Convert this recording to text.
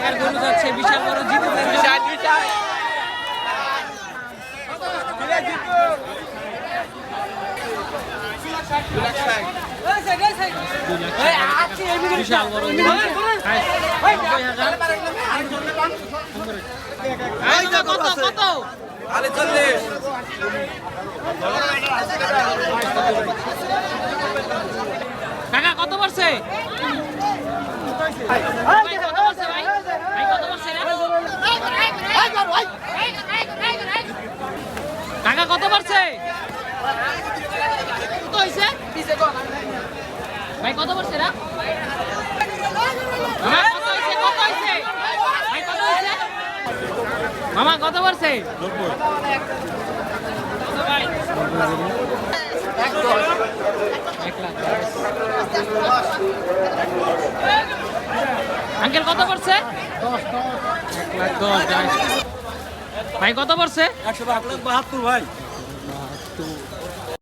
টাকার গরু যাচ্ছে, বিশাল বড় জিতু বিশাল বড় কত কত টাকা কত পড়ছে? টাকা কত পড়ছে? ভাই কত পড়ছে না? মামা কত পড়ছে? আঙ্কেল কত পড়ছে? 1,10,000 ভাই কত পড়ছে? 172 ভাই।